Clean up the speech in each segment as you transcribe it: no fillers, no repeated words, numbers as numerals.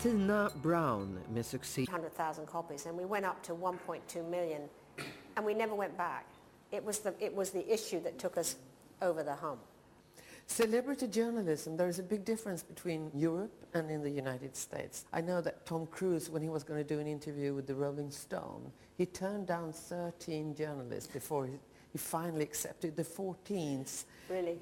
Tina Brown med succé. 100,000 copies, and we went up to 1.2 million, and we never went back. It was the issue that took us over the hump. Celebrity journalism, there is a big difference between Europe and in the United States. I know that Tom Cruise, when he was going to do an interview with the Rolling Stone, he turned down 13 journalists before he finally accepted the 14th. Really?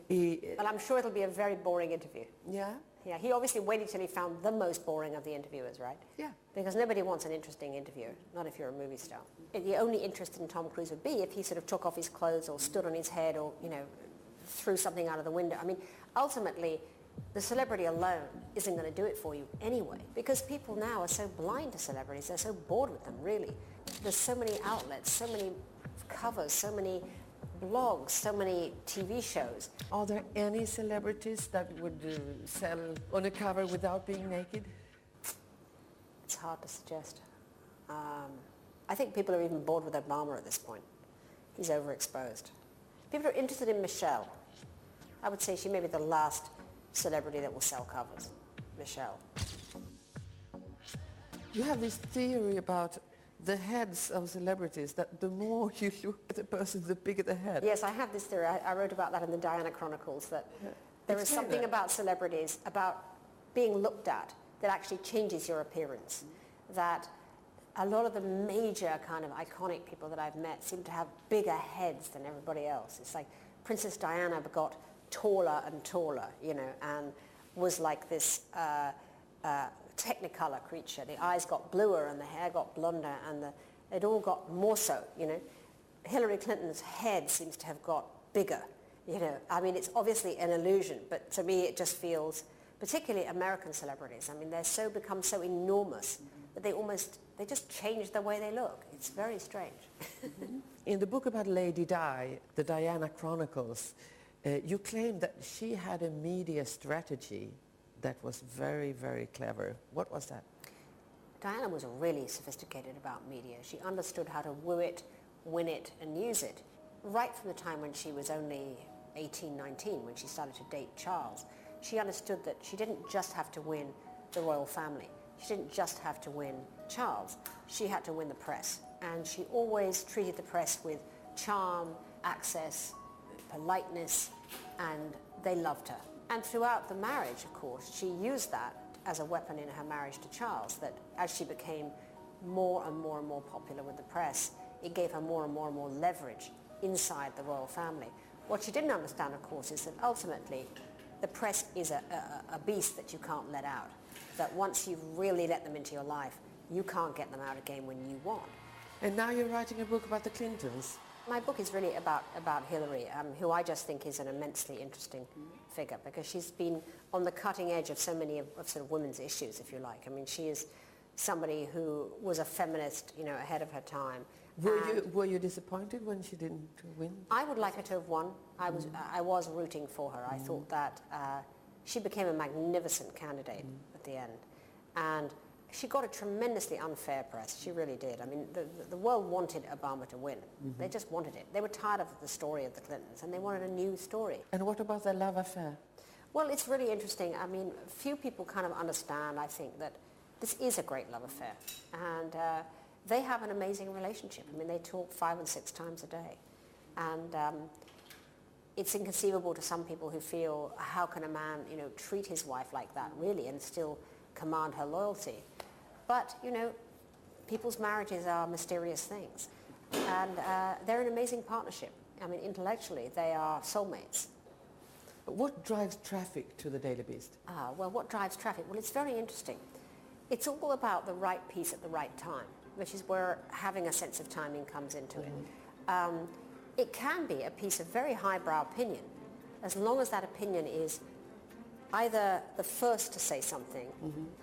Well, I'm sure it'll be a very boring interview. Yeah? Yeah, he obviously waited till he found the most boring of the interviewers, right? Yeah. Because nobody wants an interesting interviewer, not if you're a movie star. The only interest in Tom Cruise would be if he sort of took off his clothes or stood on his head or, you know, threw something out of the window. I mean, ultimately, the celebrity alone isn't going to do it for you anyway, because people now are so blind to celebrities, they're so bored with them, really. There's so many outlets, so many covers, so many blogs, so many TV shows. Are there any celebrities that would sell on a cover without being naked? It's hard to suggest. I think people are even bored with Obama at this point. He's overexposed. People are interested in Michelle. I would say she may be the last celebrity that will sell covers. Michelle. You have this theory about the heads of celebrities, that the more you look at the person, the bigger the head. Yes, I have this theory. I wrote about that in the Diana Chronicles, that there is something about celebrities, about being looked at, that actually changes your appearance. That a lot of the major kind of iconic people that I've met seem to have bigger heads than everybody else. It's like Princess Diana got taller and taller, you know, and was like this Technicolor creature. The eyes got bluer and the hair got blonder and it all got more so, you know. Hillary Clinton's head seems to have got bigger, you know. I mean, it's obviously an illusion, but to me it just feels, particularly American celebrities, I mean, they're become so enormous that they just change the way they look. It's very strange. In the book about Lady Di, the Diana Chronicles, you claim that she had a media strategy that was very, very clever. What was that? Diana was really sophisticated about media. She understood how to woo it, win it, and use it. Right from the time when she was only 18, 19, when she started to date Charles, she understood that she didn't just have to win the royal family. She didn't just have to win Charles. She had to win the press. And she always treated the press with charm, access, politeness, and they loved her. And throughout the marriage, of course, she used that as a weapon in her marriage to Charles, that as she became more and more and more popular with the press, it gave her more and more and more leverage inside the royal family. What she didn't understand, of course, is that ultimately the press is a beast that you can't let out, that once you've really let them into your life, you can't get them out again when you want. And now you're writing a book about the Clintons. My book is really about Hillary, who I just think is an immensely interesting figure, because she's been on the cutting edge of so many of sort of women's issues, if you like. I mean, she is somebody who was a feminist, you know, ahead of her time. Were you disappointed when she didn't win? I would like her to have won. I was rooting for her. I thought that she became a magnificent candidate at the end. And she got a tremendously unfair press. She really did. I mean, the world wanted Obama to win. They just wanted it. They were tired of the story of the Clintons, and they wanted a new story. And what about their love affair? Well, it's really interesting. I mean, few people kind of understand, I think, that this is a great love affair. And they have an amazing relationship. I mean, they talk 5 and 6 times a day. And it's inconceivable to some people who feel, how can a man, you know, treat his wife like that, really, and still command her loyalty? But, you know, people's marriages are mysterious things. And they're an amazing partnership. I mean, intellectually, they are soulmates. What drives traffic to the Daily Beast? Well, what drives traffic? Well, it's very interesting. It's all about the right piece at the right time, which is where having a sense of timing comes into it. It can be a piece of very highbrow opinion, as long as that opinion is either the first to say something.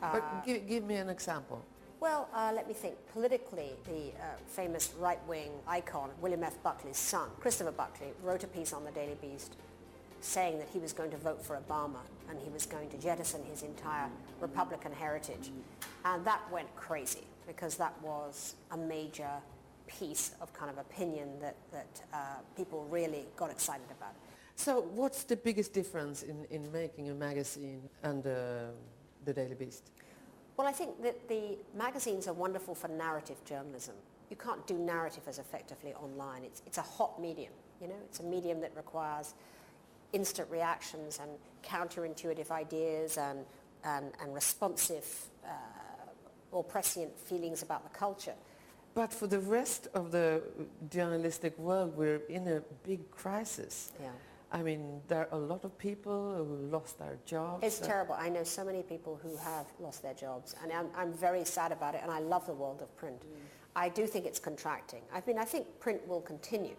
But give me an example. Well, let me think. Politically, the famous right-wing icon, William F. Buckley's son, Christopher Buckley, wrote a piece on the Daily Beast saying that he was going to vote for Obama and he was going to jettison his entire Republican heritage. And that went crazy, because that was a major piece of kind of opinion that people really got excited about. So what's the biggest difference in making a magazine and the Daily Beast? Well, I think that the magazines are wonderful for narrative journalism. You can't do narrative as effectively online. It's a hot medium, you know. It's a medium that requires instant reactions and counterintuitive ideas and responsive or prescient feelings about the culture. But for the rest of the journalistic world, we're in a big crisis. Yeah. I mean, there are a lot of people who lost their jobs. It's terrible. I know so many people who have lost their jobs, and I'm very sad about it, and I love the world of print. I do think it's contracting. I mean, I think print will continue,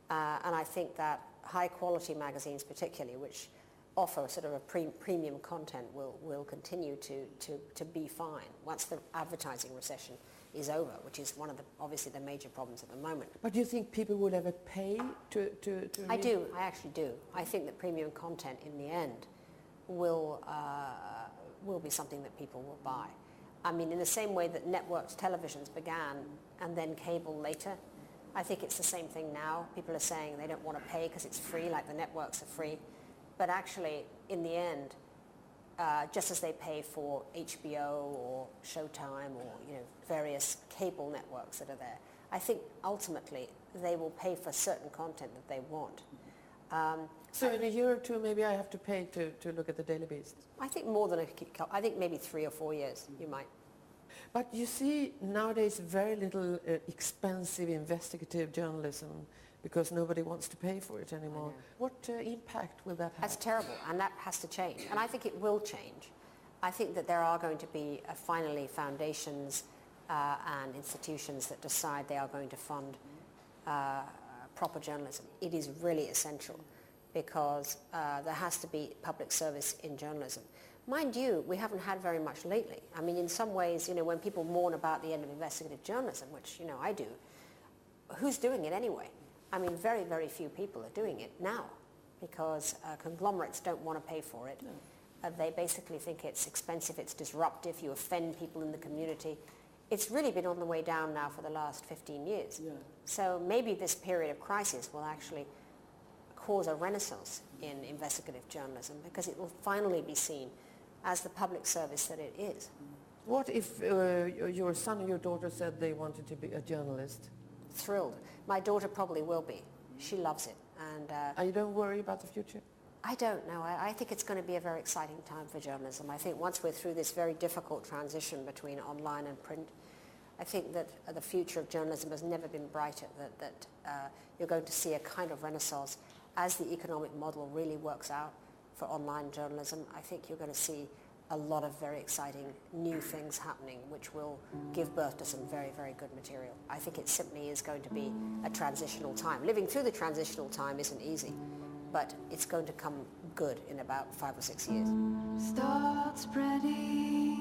and I think that high-quality magazines particularly, which offer sort of a premium content, will continue to be fine once the advertising recession is over, which is one of the, obviously, the major problems at the moment. But do you think people would ever pay to I do. I actually do. I think that premium content in the end will be something that people will buy. I mean, in the same way that networked televisions began and then cable later, I think it's the same thing now. People are saying they don't want to pay because it's free, like the networks are free. But actually, in the end, just as they pay for HBO or Showtime or, you know, various cable networks that are there, I think ultimately they will pay for certain content that they want. So in a year or two, maybe I have to pay to look at the Daily Beast? I think more than I think maybe 3 or 4 years you might. But you see, nowadays very little expensive investigative journalism because nobody wants to pay for it anymore. What impact will that have? That's terrible, and that has to change. And I think it will change. I think that there are going to be finally foundations and institutions that decide they are going to fund proper journalism. It is really essential because there has to be public service in journalism. Mind you, we haven't had very much lately. I mean, in some ways, you know, when people mourn about the end of investigative journalism, which, you know, I do, who's doing it anyway? I mean, very, very few people are doing it now because conglomerates don't want to pay for it. No. They basically think it's expensive, it's disruptive, you offend people in the community. It's really been on the way down now for the last 15 years. Yeah. So maybe this period of crisis will actually cause a renaissance in investigative journalism because it will finally be seen as the public service that it is. What if your son or your daughter said they wanted to be a journalist? Thrilled. My daughter probably will be. She loves it. And you don't worry about the future? I don't know. I think it's going to be a very exciting time for journalism. I think once we're through this very difficult transition between online and print, I think that the future of journalism has never been brighter, that you're going to see a kind of renaissance as the economic model really works out for online journalism. I think you're going to see a lot of very exciting new things happening which will give birth to some very, very good material. I think it simply is going to be a transitional time. Living through the transitional time isn't easy, but it's going to come good in about 5 or 6 years. Start spreading